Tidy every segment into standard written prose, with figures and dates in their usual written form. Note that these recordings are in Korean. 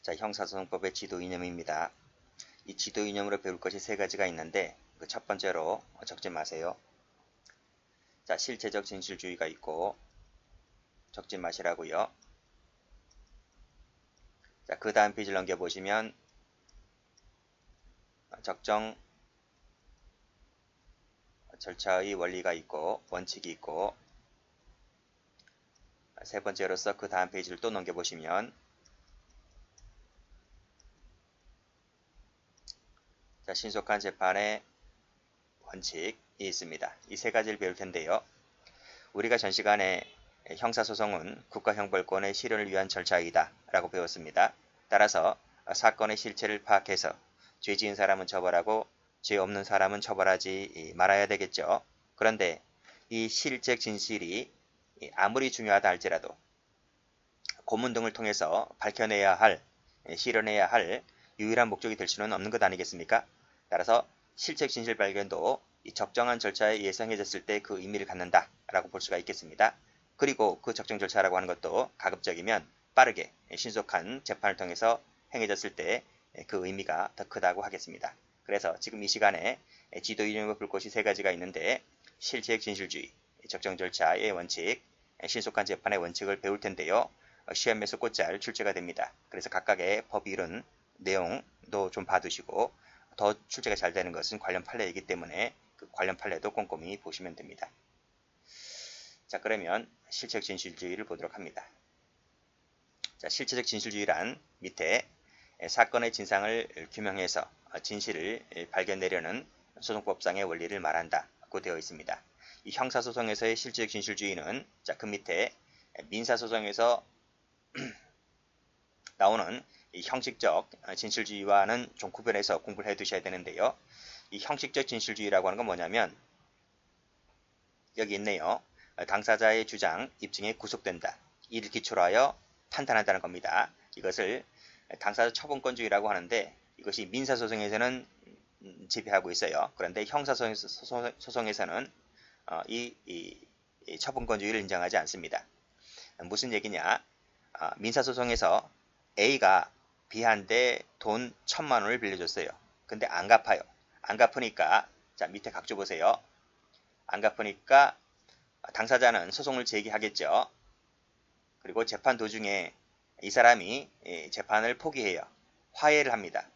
자, 형사소송법의 지도 이념입니다. 이 지도 이념으로 배울 것이 세 가지가 있는데 그 첫 번째로 적지 마세요. 자, 실체적 진실주의가 있고 적지 마시라고요. 자, 그 다음 페이지를 넘겨보시면 적정 절차의 원리가 있고 원칙이 있고, 세 번째로서 그 다음 페이지를 또 넘겨보시면 자, 신속한 재판의 원칙이 있습니다. 이 세 가지를 배울 텐데요. 우리가 전 시간에 형사소송은 국가형벌권의 실현을 위한 절차이다 라고 배웠습니다. 따라서 사건의 실체를 파악해서 죄 지은 사람은 처벌하고 죄 없는 사람은 처벌하지 말아야 되겠죠. 그런데 이 실책 진실이 아무리 중요하다 할지라도 고문 등을 통해서 밝혀내야 할, 실현해야 할 유일한 목적이 될 수는 없는 것 아니겠습니까? 따라서 실책 진실 발견도 이 적정한 절차에 예상해졌을 때 그 의미를 갖는다 라고 볼 수가 있겠습니다. 그리고 그 적정 절차라고 하는 것도 가급적이면 빠르게 신속한 재판을 통해서 행해졌을 때 그 의미가 더 크다고 하겠습니다. 그래서 지금 이 시간에 지도 이념을 볼 것이 세 가지가 있는데 실책 진실주의, 적정 절차의 원칙, 신속한 재판의 원칙을 배울 텐데요. 시험에서 곧잘 출제가 됩니다. 그래서 각각의 법 이론 내용도 좀 봐두시고 더 출제가 잘 되는 것은 관련 판례이기 때문에 그 관련 판례도 꼼꼼히 보시면 됩니다. 자, 그러면 실체적 진실주의를 보도록 합니다. 자, 실체적 진실주의란 밑에 사건의 진상을 규명해서 진실을 발견내려는 소송법상의 원리를 말한다고 되어 있습니다. 이 형사소송에서의 실체적 진실주의는 자, 그 밑에 민사소송에서 나오는 이 형식적 진실주의와는 좀 구별해서 공부를 해 두셔야 되는데요. 이 형식적 진실주의라고 하는 건 뭐냐면 여기 있네요. 당사자의 주장, 입증에 구속된다. 이를 기초로 하여 판단한다는 겁니다. 이것을 당사자 처분권주의라고 하는데 이것이 민사소송에서는 지배하고 있어요. 그런데 형사소송에서는 이 처분권주의를 인정하지 않습니다. 무슨 얘기냐? 민사소송에서 A가 B한테 돈 1,000만 원을 빌려줬어요. 근데 안 갚아요. 안 갚으니까 자, 밑에 각주 보세요. 안 갚으니까 당사자는 소송을 제기하겠죠. 그리고 재판 도중에 이 사람이 재판을 포기해요. 화해를 합니다.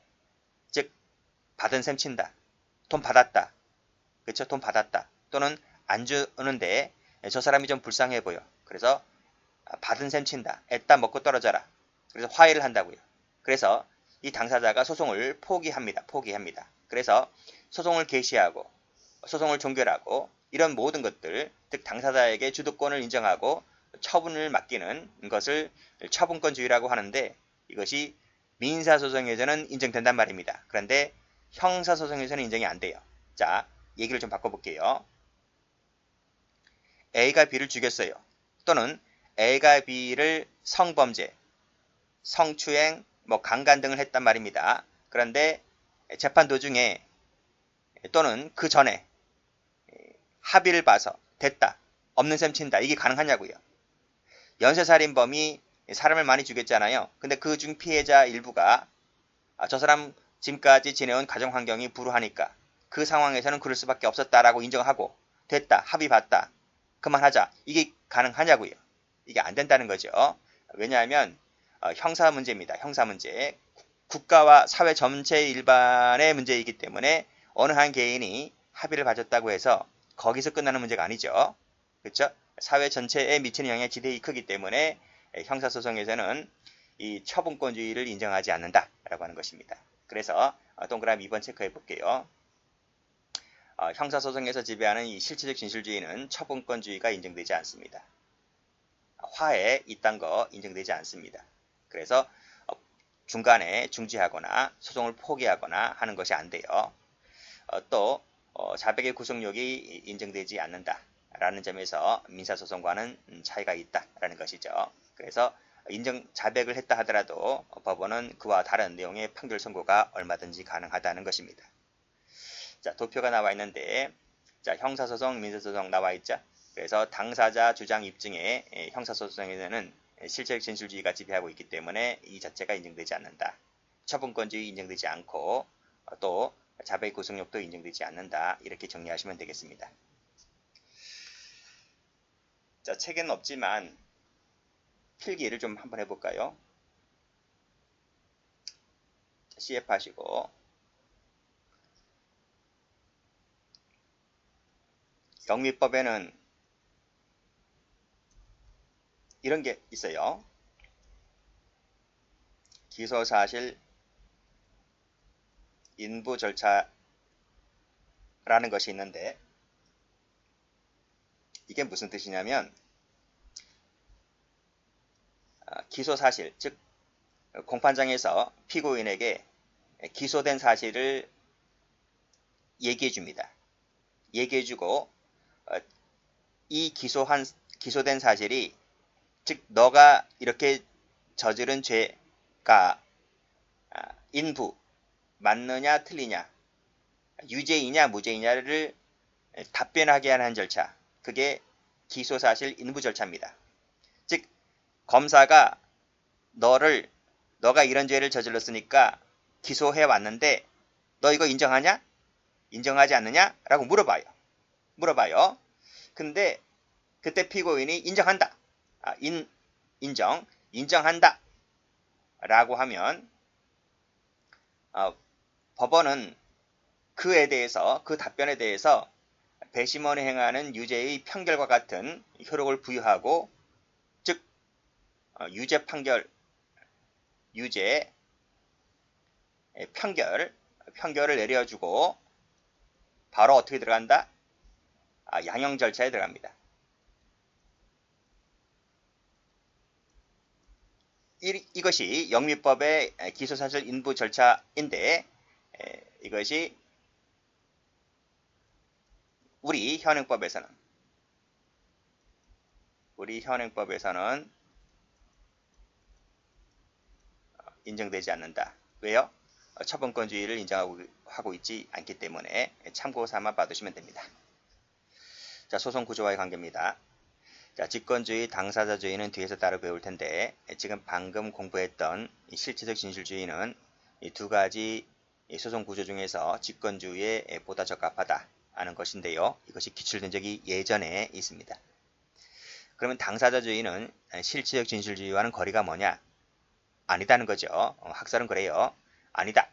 즉 받은 셈 친다. 돈 받았다. 그렇죠? 돈 받았다. 또는 안 주는데 저 사람이 좀 불쌍해 보여. 그래서 받은 셈 친다. 애따 먹고 떨어져라. 그래서 화해를 한다고요. 그래서 이 당사자가 소송을 포기합니다. 그래서 소송을 개시하고 소송을 종결하고 이런 모든 것들, 즉 당사자에게 주도권을 인정하고 처분을 맡기는 것을 처분권주의라고 하는데 이것이 민사소송에서는 인정된단 말입니다. 그런데 형사소송에서는 인정이 안 돼요. 자, 얘기를 좀 바꿔볼게요. A가 B를 죽였어요. 또는 A가 B를 성범죄, 성추행, 강간 등을 했단 말입니다. 그런데 재판 도중에 또는 그 전에 합의를 봐서 됐다, 없는 셈 친다. 이게 가능하냐고요. 연쇄살인범이 사람을 많이 죽였잖아요. 근데 그 중 피해자 일부가 저 사람 지금까지 지내온 가정환경이 불우하니까 그 상황에서는 그럴 수밖에 없었다라고 인정하고 됐다, 합의 봤다, 그만하자. 이게 가능하냐고요. 이게 안 된다는 거죠. 왜냐하면 형사 문제입니다. 형사 문제. 국가와 사회 전체 일반의 문제이기 때문에 어느 한 개인이 합의를 봐줬다고 해서 거기서 끝나는 문제가 아니죠. 그렇죠? 사회 전체에 미치는 영향이 지대히 크기 때문에 형사소송에서는 이 처분권주의를 인정하지 않는다라고 하는 것입니다. 그래서 동그라미 2번 체크해 볼게요. 형사소송에서 지배하는 이 실체적 진실주의는 처분권주의가 인정되지 않습니다. 화해 이딴 거 인정되지 않습니다. 그래서 중간에 중지하거나 소송을 포기하거나 하는 것이 안 돼요. 또 자백의 구속력이 인정되지 않는다라는 점에서 민사소송과는 차이가 있다라는 것이죠. 그래서 자백을 했다 하더라도 법원은 그와 다른 내용의 판결 선고가 얼마든지 가능하다는 것입니다. 자, 도표가 나와 있는데 자, 형사소송, 민사소송 나와 있죠. 그래서 당사자 주장 입증에 형사소송에서는 실체적 진술주의가 지배하고 있기 때문에 이 자체가 인정되지 않는다. 처분권주의 인정되지 않고 또 자백의 구속력도 인정되지 않는다. 이렇게 정리하시면 되겠습니다. 자, 책에는 없지만 필기를 좀 한번 해볼까요? CF 하시고 영미법에는 이런 게 있어요. 기소사실 인부 절차라는 것이 있는데 이게 무슨 뜻이냐면 기소사실, 즉 공판장에서 피고인에게 기소된 사실을 얘기해 줍니다. 얘기해 주고 이 기소된 사실이 즉 너가 이렇게 저지른 죄가 인부 맞느냐 틀리냐 유죄이냐 무죄이냐를 답변하게 하는 절차, 그게 기소사실 인부 절차입니다. 즉 검사가 너가 이런 죄를 저질렀으니까 기소해 왔는데 너 이거 인정하냐? 인정하지 않느냐? 라고 물어봐요. 근데 그때 피고인이 인정한다. 인정한다. 라고 하면 법원은 그 답변에 대해서 배심원이 행하는 유죄의 판결과 같은 효력을 부여하고, 즉 유죄 판결을 내려주고 바로 어떻게 들어간다? 양형 절차에 들어갑니다. 이것이 영미법의 기소사실 인부 절차인데 이것이 우리 현행법에서는 인정되지 않는다. 왜요? 처분권주의를 인정하고 있지 않기 때문에 참고 삼아 봐두시면 됩니다. 자, 소송 구조와의 관계입니다. 자, 직권주의, 당사자주의는 뒤에서 따로 배울 텐데 지금 방금 공부했던 이 실체적 진술주의는 이 두 가지 소송 구조 중에서 직권주의에 보다 적합하다 하는 것인데요. 이것이 기출된 적이 예전에 있습니다. 그러면 당사자주의는 실체적 진술주의와는 거리가 뭐냐? 아니다는 거죠. 학설은 그래요. 아니다.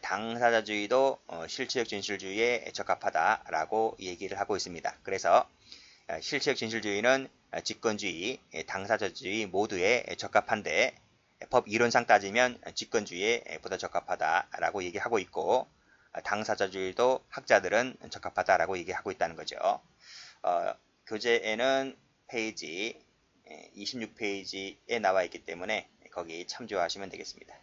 당사자주의도 실체적 진술주의에 적합하다라고 얘기를 하고 있습니다. 그래서 실체적 진술주의는 직권주의, 당사자주의 모두에 적합한데 법 이론상 따지면 직권주의에 보다 적합하다라고 얘기하고 있고, 당사자주의도 학자들은 적합하다라고 얘기하고 있다는 거죠. 교재에는 페이지 26페이지에 나와 있기 때문에 거기 참조하시면 되겠습니다.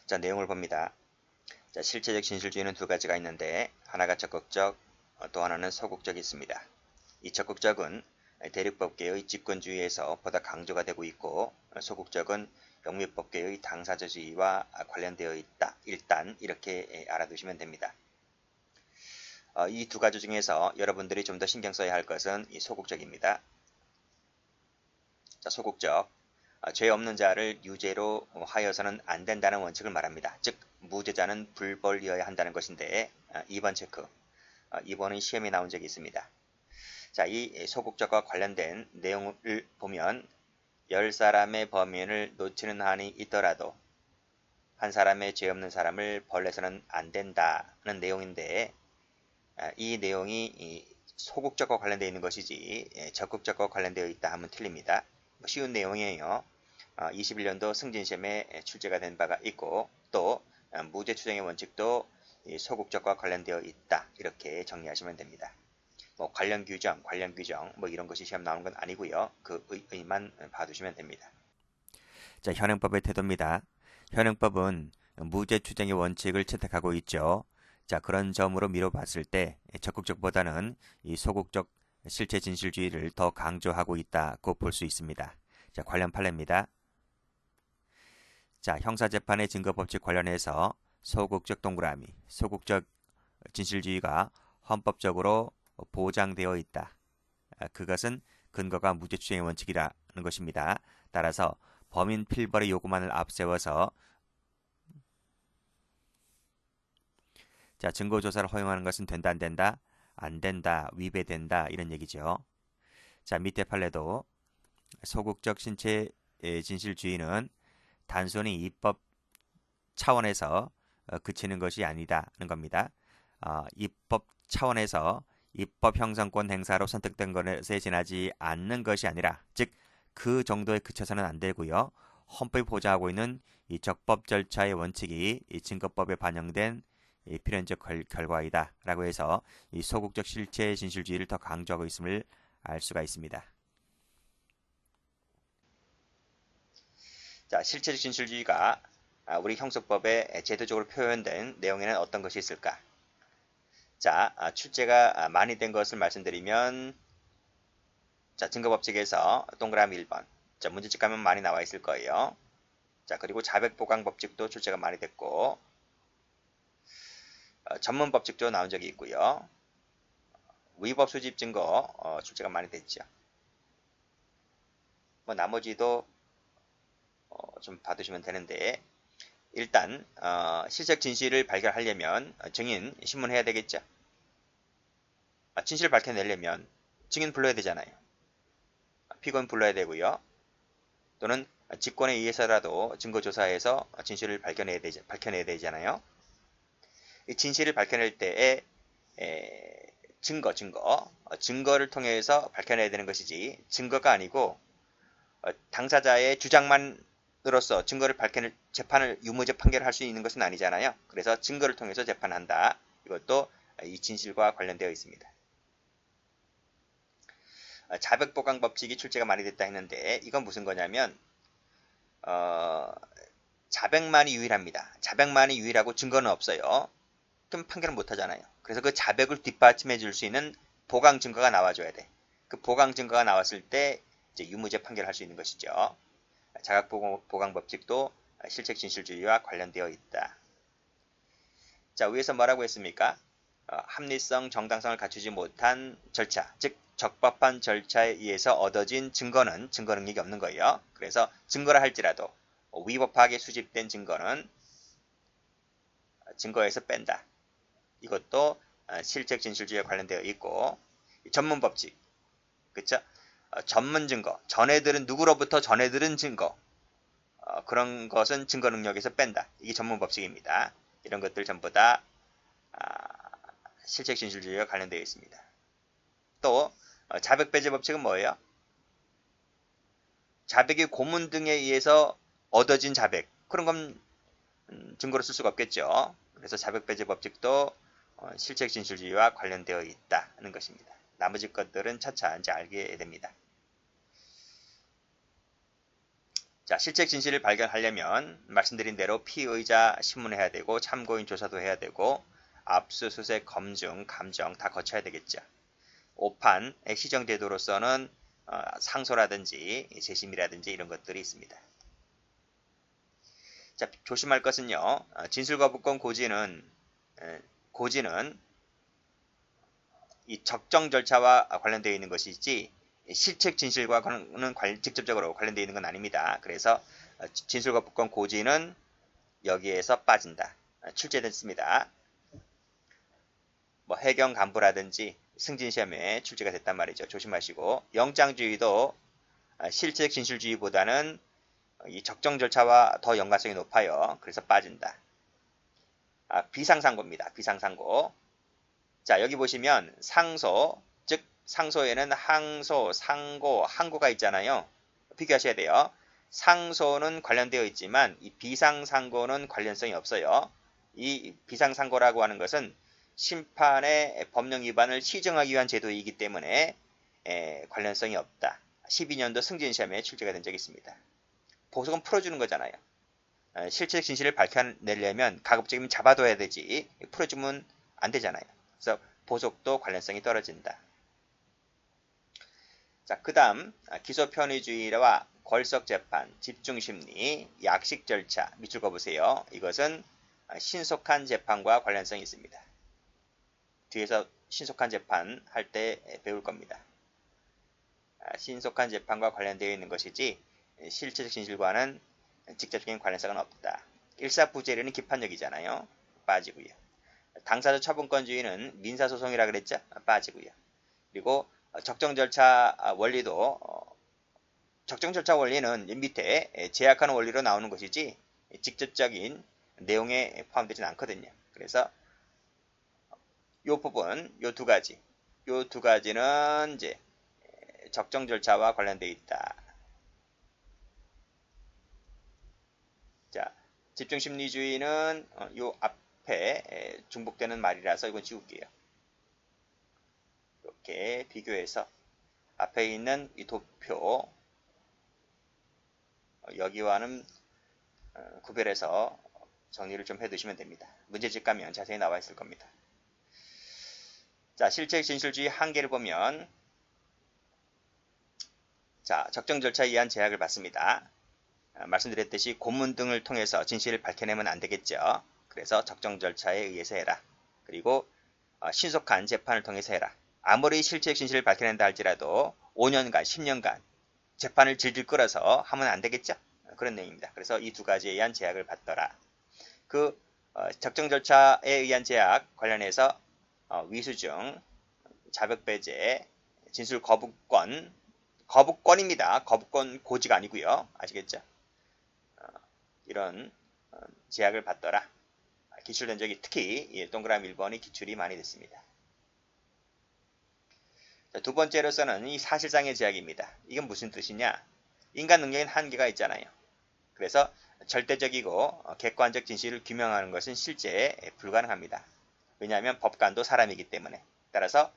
자, 내용을 봅니다. 자, 실체적 진술주의는 두 가지가 있는데 하나가 적극적, 또 하나는 소극적이 있습니다. 이 적극적은 대륙법계의 직권주의에서 보다 강조가 되고 있고, 소극적은 영미법계의 당사자주의와 관련되어 있다. 일단 이렇게 알아두시면 됩니다. 이 두 가지 중에서 여러분들이 좀 더 신경 써야 할 것은 이 소극적입니다. 자, 소극적. 죄 없는 자를 유죄로 하여서는 안 된다는 원칙을 말합니다. 즉 무죄자는 불벌이어야 한다는 것인데 2번 체크. 2번은 시험에 나온 적이 있습니다. 자, 이 소극적과 관련된 내용을 보면 10사람의 범인을 놓치는 한이 있더라도 한 사람의 죄 없는 사람을 벌내서는 안 된다는 내용인데, 이 내용이 소극적과 관련되어 있는 것이지 적극적과 관련되어 있다 하면 틀립니다. 쉬운 내용이에요. 21년도 승진시험에 출제가 된 바가 있고, 또 무죄 추정의 원칙도 소극적과 관련되어 있다. 이렇게 정리하시면 됩니다. 관련 규정 이런 것이 시험 나오는 건 아니고요. 그 의만 봐두시면 됩니다. 자, 현행법의 태도입니다. 현행법은 무죄 추정의 원칙을 채택하고 있죠. 자, 그런 점으로 미뤄봤을 때 적극적보다는 이 소극적 실체 진술주의를 더 강조하고 있다고 볼 수 있습니다. 자, 관련 판례입니다. 자, 형사재판의 증거법칙 관련해서 소극적 동그라미, 소극적 진술주의가 헌법적으로 보장되어 있다. 그것은 근거가 무죄 추정의 원칙이라는 것입니다. 따라서 범인 필벌의 요구만을 앞세워서 자, 증거조사를 허용하는 것은 된다, 안 된다? 안 된다, 위배된다, 이런 얘기죠. 자, 밑에 판례도 소극적 신체 진실주의는 단순히 입법 차원에서 그치는 것이 아니다는 겁니다. 입법 차원에서 입법 형성권 행사로 선택된 것에 지나지 않는 것이 아니라, 즉 그 정도에 그쳐서는 안 되고요. 헌법이 보장하고 있는 이 적법 절차의 원칙이 이 증거법에 반영된 이 필연적 결과이다라고 해서 이 소극적 실체 진실주의를 더 강조하고 있음을 알 수가 있습니다. 자, 실체적 진실주의가 우리 형사법에 제도적으로 표현된 내용에는 어떤 것이 있을까? 자, 출제가 많이 된 것을 말씀드리면, 자, 증거법칙에서 동그라미 1번. 자, 문제집 가면 많이 나와 있을 거예요. 자, 그리고 자백보강법칙도 출제가 많이 됐고, 전문법칙도 나온 적이 있고요. 위법 수집 증거 출제가 많이 됐죠. 뭐 나머지도 좀 봐두시면 되는데, 일단 실적 진실을 발견하려면 증인 신문해야 되겠죠. 진실을 밝혀내려면 증인 불러야 되잖아요. 피고인 불러야 되고요. 또는 직권에 의해서라도 증거조사해서 진실을 밝혀내야 되잖아요. 이 진실을 밝혀낼 때에 증거를 통해서 밝혀내야 되는 것이지, 증거가 아니고 당사자의 주장만으로서 증거를 밝혀낼 재판을 유무죄 판결할 수 있는 것은 아니잖아요. 그래서 증거를 통해서 재판한다. 이것도 이 진실과 관련되어 있습니다. 자백보강 법칙이 출제가 많이 됐다 했는데, 이건 무슨 거냐면 자백만이 유일합니다. 자백만이 유일하고 증거는 없어요. 그럼 판결을 못 하잖아요. 그래서 그 자백을 뒷받침해 줄 수 있는 보강 증거가 나와줘야 돼. 그 보강 증거가 나왔을 때 이제 유무죄 판결을 할 수 있는 것이죠. 자백보강 법칙도 실책 진실주의와 관련되어 있다. 자, 위에서 뭐라고 했습니까? 합리성, 정당성을 갖추지 못한 절차, 즉 적법한 절차에 의해서 얻어진 증거는 증거 능력이 없는 거예요. 그래서 증거라 할지라도 위법하게 수집된 증거는 증거에서 뺀다. 이것도 실책 진실주의와 관련되어 있고, 전문 법칙, 그렇죠? 전문 증거, 누구로부터 전해 들은 증거, 그런 것은 증거 능력에서 뺀다. 이게 전문 법칙입니다. 이런 것들 전부 다 실책 진실주의와 관련되어 있습니다. 또 자백 배제 법칙은 뭐예요? 자백의 고문 등에 의해서 얻어진 자백, 그런 건 증거로 쓸 수가 없겠죠. 그래서 자백 배제 법칙도 실책 진실주의와 관련되어 있다는 것입니다. 나머지 것들은 차차 이제 알게 됩니다. 자, 실책 진실을 발견하려면 말씀드린 대로 피의자 신문해야 되고, 참고인 조사도 해야 되고, 압수수색, 검증, 감정 다 거쳐야 되겠죠. 오판의 시정제도로서는 상소라든지 재심이라든지 이런 것들이 있습니다. 자, 조심할 것은요. 진술거부권 고지는 이 적정 절차와 관련되어 있는 것이지 실책 진실과는 직접적으로 관련되어 있는 건 아닙니다. 그래서 진술거부권 고지는 여기에서 빠진다. 출제됐습니다. 뭐 해경 간부라든지 승진시험에 출제가 됐단 말이죠. 조심하시고, 영장주의도 실책 진실주의보다는 이 적정 절차와 더 연관성이 높아요. 그래서 빠진다. 비상상고입니다. 비상상고. 자, 여기 보시면 상소, 즉 상소에는 항소, 상고, 항고가 있잖아요. 비교하셔야 돼요. 상소는 관련되어 있지만 이 비상상고는 관련성이 없어요. 이 비상상고라고 하는 것은 심판의 법령 위반을 시정하기 위한 제도이기 때문에 관련성이 없다. 12년도 승진시험에 출제가 된 적이 있습니다. 보석은 풀어주는 거잖아요. 실체 진실을 밝혀내려면 가급적이면 잡아둬야 되지, 풀어주면 안 되잖아요. 그래서 보석도 관련성이 떨어진다. 자, 그 다음 기소편의주의와 궐석재판, 집중심리, 약식 절차 밑줄 그어보세요. 이것은 신속한 재판과 관련성이 있습니다. 뒤에서 신속한 재판 할 때 배울 겁니다. 신속한 재판과 관련되어 있는 것이지 실체적 진실과는 직접적인 관련성은 없다. 일사부재료는 기판력이잖아요. 빠지고요. 당사자 처분권주의는 민사소송이라 그랬죠? 빠지고요. 그리고 적정 절차 원리도 적정 절차 원리는 밑에 제약하는 원리로 나오는 것이지 직접적인 내용에 포함되지는 않거든요. 그래서 이 부분, 요 두 가지는 이제 적정 절차와 관련되어 있다. 자, 집중심리주의는 요 앞에 중복되는 말이라서 이건 지울게요. 이렇게 비교해서 앞에 있는 이 도표 여기와는 구별해서 정리를 좀 해두시면 됩니다. 문제집 가면 자세히 나와 있을 겁니다. 자, 실체 진실주의 한계를 보면 자, 적정 절차에 의한 제약을 받습니다. 말씀드렸듯이 고문 등을 통해서 진실을 밝혀내면 안 되겠죠. 그래서 적정 절차에 의해서 해라. 그리고 신속한 재판을 통해서 해라. 아무리 실체 진실을 밝혀낸다 할지라도 5년간, 10년간 재판을 질질 끌어서 하면 안 되겠죠. 그런 내용입니다. 그래서 이 두 가지에 의한 제약을 받더라. 그 적정 절차에 의한 제약 관련해서 위수증, 자백배제, 진술 거부권입니다. 거부권 고지가 아니고요. 아시겠죠? 이런 제약을 받더라. 기출된 적이 특히 동그라미 1번이 기출이 많이 됐습니다. 자, 두 번째로서는 이 사실상의 제약입니다. 이건 무슨 뜻이냐? 인간 능력엔 한계가 있잖아요. 그래서 절대적이고 객관적 진실을 규명하는 것은 실제 불가능합니다. 왜냐하면 법관도 사람이기 때문에. 따라서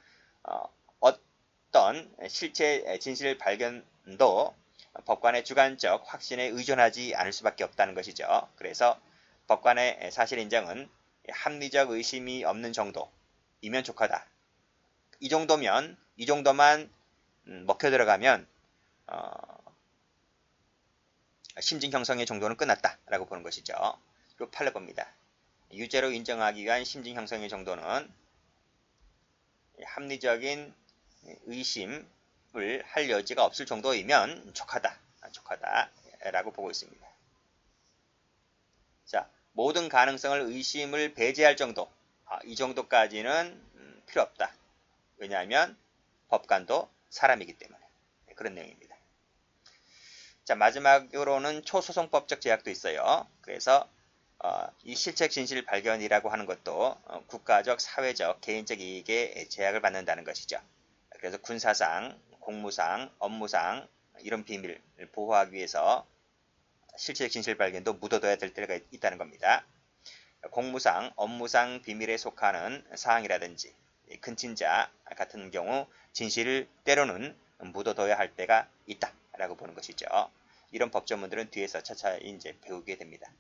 어떤 실체 진실 발견도 법관의 주관적 확신에 의존하지 않을 수밖에 없다는 것이죠. 그래서 법관의 사실 인정은 합리적 의심이 없는 정도이면 족하다. 이 정도만 먹혀 들어가면 심증 형성의 정도는 끝났다라고 보는 것이죠. 그리고 8로 봅니다. 유죄로 인정하기 위한 심증 형성의 정도는 합리적인 의심을 할 여지가 없을 정도이면 족하다라고 보고 있습니다. 자, 모든 가능성을 의심을 배제할 정도, 이 정도까지는 필요 없다. 왜냐하면 법관도 사람이기 때문에. 그런 내용입니다. 자, 마지막으로는 초소송법적 제약도 있어요. 그래서 이 실책 진실 발견이라고 하는 것도 국가적, 사회적, 개인적 이익에 제약을 받는다는 것이죠. 그래서 군사상, 공무상, 업무상 이런 비밀을 보호하기 위해서 실책 진실 발견도 묻어둬야 될 때가 있다는 겁니다. 공무상, 업무상 비밀에 속하는 사항이라든지 근친자 같은 경우 진실을 때로는 묻어둬야 할 때가 있다라고 보는 것이죠. 이런 법조문들은 뒤에서 차차 이제 배우게 됩니다.